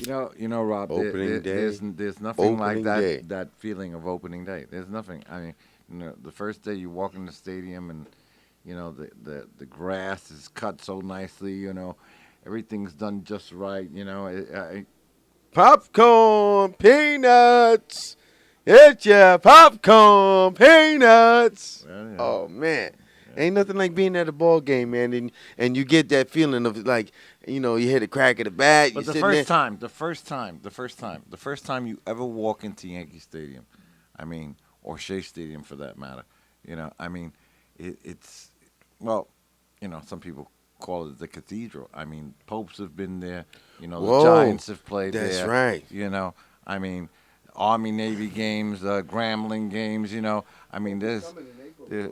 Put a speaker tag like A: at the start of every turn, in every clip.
A: Rob.
B: Opening day.
A: There's nothing like
B: Opening
A: that.
B: day.
A: That feeling of opening day. There's nothing. I mean, the first day you walk in the stadium and the grass is cut so nicely. Everything's done just right.
B: Popcorn, peanuts. It's your popcorn, peanuts.
A: Well,
B: Oh man, ain't nothing like being at a ball game, man, and you get that feeling of like, you hit a crack of the bat.
A: But
B: You
A: the first time you ever walk into Yankee Stadium, I mean, or Shea Stadium for that matter, I mean, it's well, some people call it the cathedral. I mean, Popes have been there. The
B: Whoa,
A: Giants have played
B: that's
A: there.
B: right.
A: I mean, Army Navy games, Grambling games. I mean,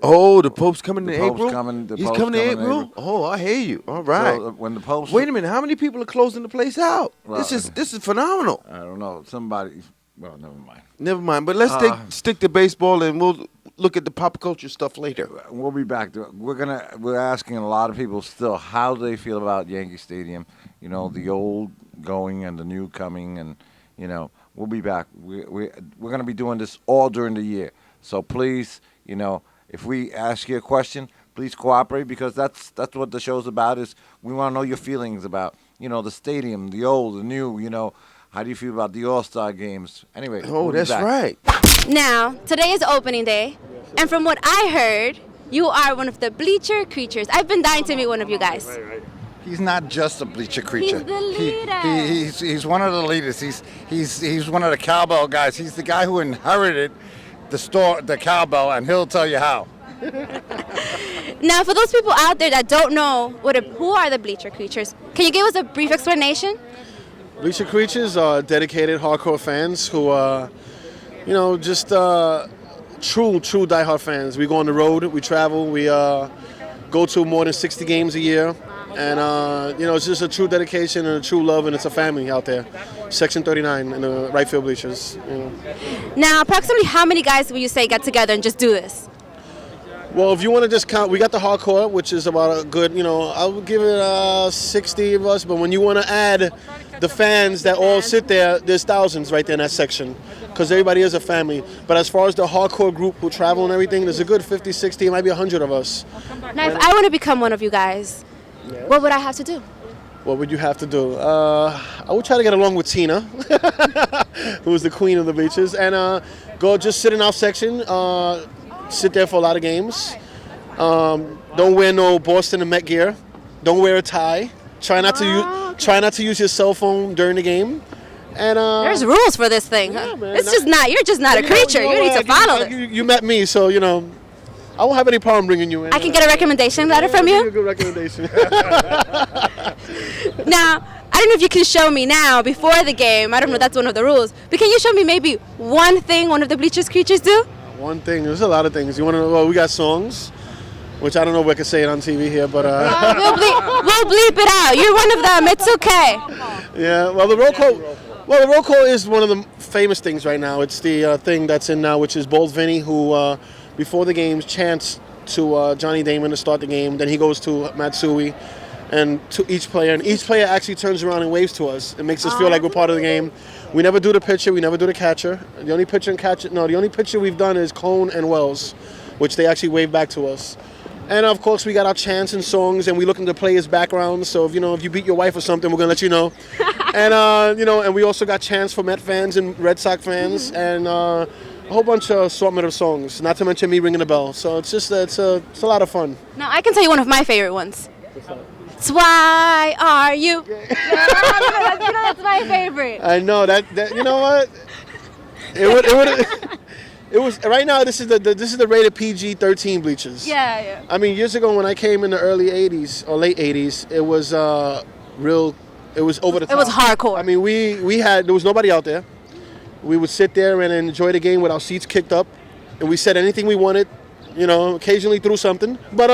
B: Oh, the Pope's coming in
A: Pope's
B: April.
A: coming. The
B: He's
A: Pope's
B: coming in
A: coming
B: April. Oh, I hear you. All right.
A: So when the Pope's
B: Wait a minute. How many people are closing the place out?
A: Well,
B: This is phenomenal.
A: I don't know. Somebody. Well, never mind.
B: Never mind. But let's stick to baseball, and we'll look at the pop culture stuff later.
A: We'll be back. We're asking a lot of people still how do they feel about Yankee Stadium. The old going and the new coming, and we'll be back. We're going to be doing this all during the year. So please, if we ask you a question, please cooperate because that's what the show's about. Is we want to know your feelings about the stadium, the old, the new. How do you feel about the All-Star games? Anyway.
B: Oh,
A: we'll be
B: that's
A: back.
B: right.
C: Now, today is opening day, and from what I heard, you are one of the bleacher creatures. I've been dying to meet one of you guys.
D: He's not just a bleacher creature.
C: He's the leader.
D: He's one of the leaders. He's one of the cowbell guys. He's the guy who inherited the cowbell, and he'll tell you how.
C: Now, for those people out there that don't know who are the bleacher creatures, can you give us a brief explanation?
E: Bleacher Creatures are dedicated hardcore fans who are, just true diehard fans. We go on the road, we travel, we go to more than 60 games a year. And, it's just a true dedication and a true love, and it's a family out there. Section 39 in the right field bleachers.
C: Now, approximately how many guys would you say get together and just do this?
E: Well, if you want to just count, we got the hardcore, which is about a good, I would give it 60 of us. But when you want to add the fans that all sit there, there's thousands right there in that section because everybody is a family. But as far as the hardcore group who travel and everything, there's a good 50, 60, it might be 100 of us.
C: Now, if I want to become one of you guys, what would I have to do?
E: What would you have to do? I would try to get along with Tina, who is the queen of the bleachers, and go just sit in our section, sit there for a lot of games. Don't wear no Boston and Met gear. Don't wear a tie. Try not to use your cell phone during the game. And
C: there's rules for this thing.
E: Yeah, man.
C: You're just not a creature. You need to follow this.
E: You met me, so I won't have any problem bringing you in.
C: I can get a recommendation letter from
E: I'll
C: you?
E: give you a good recommendation.
C: Now, I don't know if you can show me now before the game. I don't know if that's one of the rules. But can you show me maybe one thing one of the bleachers creatures do?
E: One thing. There's a lot of things. You want to know? Well, we got songs, which I don't know if I can say it on TV here, but
C: we'll bleep it out. You're one of them. It's okay.
E: Yeah. Well, the roll call. Well, the roll call is one of the famous things right now. It's the thing that's in now, which is Bold Vinny, who before the games chants to Johnny Damon to start the game. Then he goes to Matsui and to each player, and each player actually turns around and waves to us. It makes us feel like we're part of the game. We never do the pitcher. We never do the catcher. The only pitcher we've done is Cone and Wells, which they actually wave back to us. And of course, we got our chants and songs, and we look into players' backgrounds. So if you beat your wife or something, we're gonna let you know. And and we also got chants for Met fans and Red Sox fans, and a whole bunch of assortment of songs. Not to mention me ringing the bell. So it's just it's a lot of fun.
C: Now I can tell you one of my favorite ones. It's why are you? That's my favorite.
E: I know that. You know what? It was right now. This is the rated PG-13 bleachers.
C: Yeah.
E: I mean, years ago when I came in the early '80s or late '80s, it was real. It was over the top.
C: It was hardcore.
E: I mean, there was nobody out there. We would sit there and enjoy the game with our seats kicked up, and we said anything we wanted. Occasionally threw something, but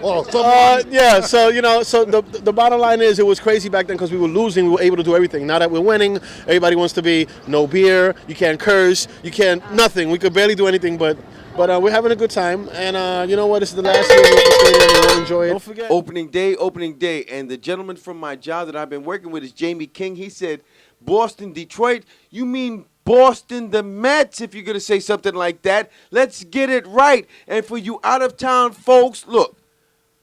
D: Oh,
E: Yeah, so so the bottom line is it was crazy back then because we were losing. We were able to do everything. Now that we're winning, everybody wants to be no beer. You can't curse. You can't nothing. We could barely do anything, but we're having a good time. And you know what? This is the last year we're at the stadium. We want to enjoy it. Don't forget.
B: Opening day. And the gentleman from my job that I've been working with is Jamie King. He said, Boston, Detroit, you mean Boston, the Mets, if you're going to say something like that. Let's get it right. And for you out-of-town folks, look,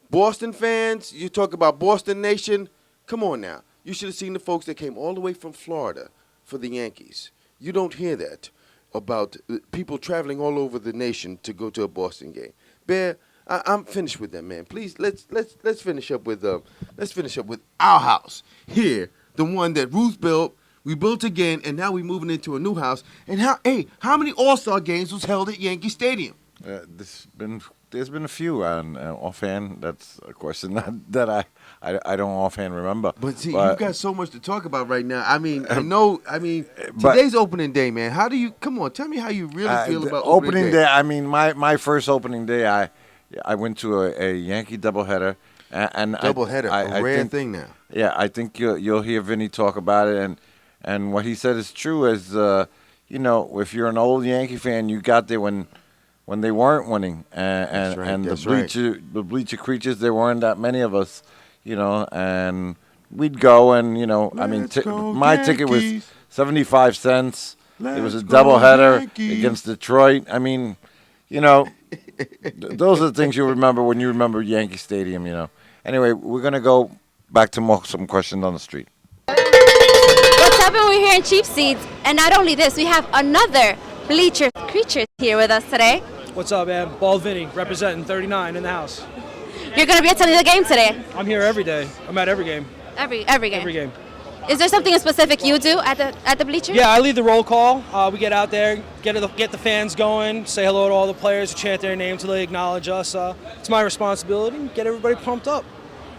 B: Boston fans, you talk about Boston Nation. Come on now. You should have seen the folks that came all the way from Florida for the Yankees. You don't hear that about people traveling all over the nation to go to a Boston game. Bear, I'm finished with that, man. Please, let's finish up with our house here, the one that Ruth built. We built again, and now we're moving into a new house. And how many All-Star games was held at Yankee Stadium?
A: There's been a few offhand. That's a question that I don't offhand remember.
B: But see, you've got so much to talk about right now. I mean, today's opening day, man. Come on, tell me how you really feel about opening day.
A: I mean, my first opening day, I went to a Yankee doubleheader. And
B: Doubleheader, a rare thing now.
A: Yeah, I think you'll hear Vinny talk about it, and what he said is true. As if you're an old Yankee fan, you got there when they weren't winning, and the bleacher creatures, there weren't that many of us, and we'd go and my ticket was 75 cents. It was a doubleheader against Detroit. I mean, those are the things you remember when you remember Yankee Stadium. Anyway, we're gonna go back to some questions on the street.
C: What's up? We're here in Cheap Seats, and not only this, we have another bleacher creature here with us today.
F: What's up, man? Bald Vinny, representing 39 in the house.
C: You're going to be attending the game today.
F: I'm here every day. I'm at every game.
C: Every game.
F: Every game.
C: Is there something specific you do at the bleachers?
F: Yeah, I lead the roll call. We get out there, get the fans going, say hello to all the players, chant their name till they acknowledge us. It's my responsibility. Get everybody pumped up.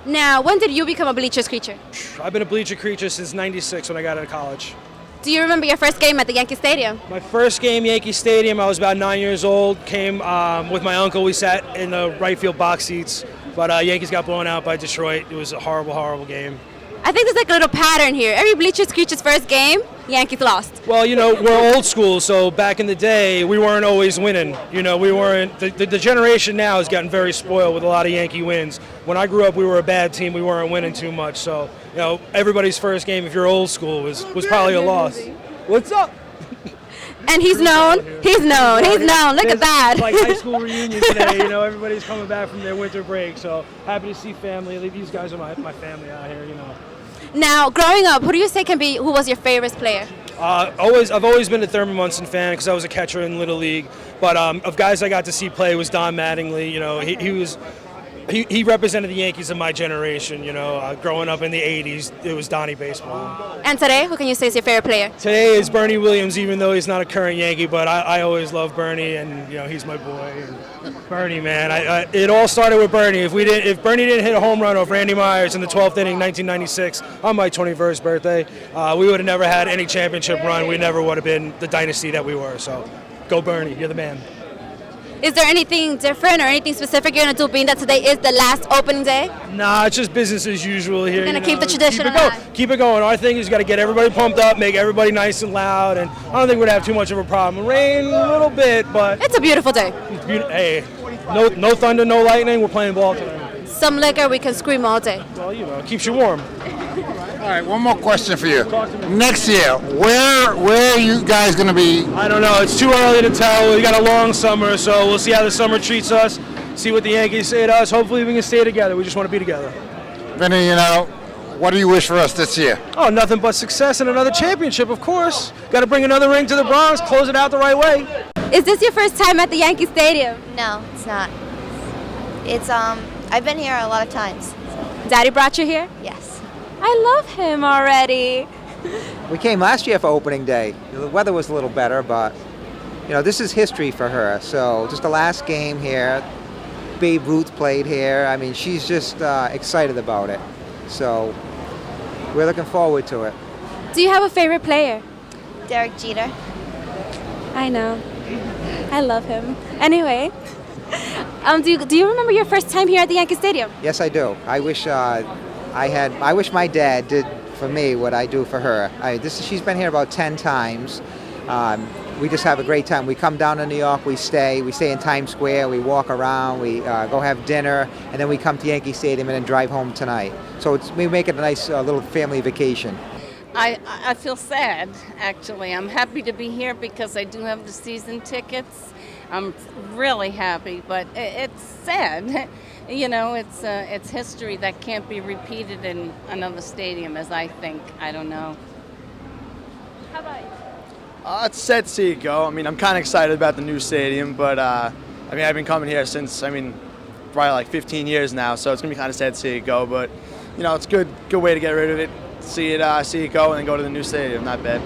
C: Now, when did you become a bleachers creature?
F: I've been a bleacher creature since '96 when I got out of college.
C: Do you remember your first game at the Yankee Stadium?
F: My first game, Yankee Stadium, I was about 9 years old. Came with my uncle. We sat in the right field box seats, but Yankees got blown out by Detroit. It was a horrible, horrible game.
C: I think there's like a little pattern here. Every bleachers creature's first game, Yankees lost.
F: Well, we're old school, so back in the day, we weren't always winning. We weren't. The generation now has gotten very spoiled with a lot of Yankee wins. When I grew up, we were a bad team. We weren't winning too much. So, everybody's first game, if you're old school, was probably a loss. What's up?
C: And he's known. He's known. Look at that.
F: It's like high school reunion today. Everybody's coming back from their winter break. So happy to see family. These guys are my family out here.
C: Now, growing up, who was your favorite player?
F: I've always been a Thurman Munson fan because I was a catcher in Little League. But of guys I got to see play was Don Mattingly. He represented the Yankees of my generation. Growing up in the '80s, it was Donnie baseball.
C: And today, who can you say is your favorite player?
F: Today is Bernie Williams, even though he's not a current Yankee. But I always love Bernie, and he's my boy. And Bernie, man, it all started with Bernie. If Bernie didn't hit a home run off Randy Myers in the 12th inning, 1996, on my 21st birthday, we would have never had any championship run. We never would have been the dynasty that we were. So, go Bernie, you're the man.
C: Is there anything different or anything specific you're going to do, being that today is the last opening day?
F: Nah, it's just business as usual here.
C: You're going to keep the tradition alive.
F: Keep it going. Our thing is got to get everybody pumped up, make everybody nice and loud, and I don't think we'd have too much of a problem. Rain a little bit, but
C: it's a beautiful day.
F: It's beautiful. Hey, no thunder, no lightning. We're playing ball tonight.
C: Some liquor, we can scream all day.
F: Well, keeps you warm.
D: All right, one more question for you. Next year, where are you guys going to be?
F: I don't know. It's too early to tell. We got a long summer, so we'll see how the summer treats us, see what the Yankees say to us. Hopefully we can stay together. We just want to be together.
D: Vinny, what do you wish for us this year?
F: Oh, nothing but success and another championship, of course. Got to bring another ring to the Bronx, close it out the right way.
C: Is this your first time at the Yankee Stadium?
G: No, it's not. I've been here a lot of times.
C: Daddy brought you here?
G: Yes.
C: I love him already.
H: We came last year for opening day. The weather was a little better, but this is history for her. So just the last game here, Babe Ruth played here. I mean, she's just excited about it. So we're looking forward to it.
C: Do you have a favorite player?
G: Derek Jeter.
C: I know. I love him. Anyway, Do you remember your first time here at the Yankee Stadium?
H: Yes, I do. I wish I wish my dad did for me what I do for her. She's been here about 10 times. We just have a great time. We come down to New York, we stay in Times Square, we walk around, we go have dinner, and then we come to Yankee Stadium and then drive home tonight. So we make it a nice little family vacation.
I: I feel sad, actually. I'm happy to be here because I do have the season tickets. I'm really happy, but it's sad. You know, it's history that can't be repeated in another stadium, as I think. I don't know.
C: How about you?
J: It's sad to see it go. I mean, I'm kind of excited about the new stadium, but I mean, I've been coming here since, probably like 15 years now, so it's gonna be kind of sad to see it go. But you know, it's good way to get rid of it. See it go, and then go to the new stadium. Not bad.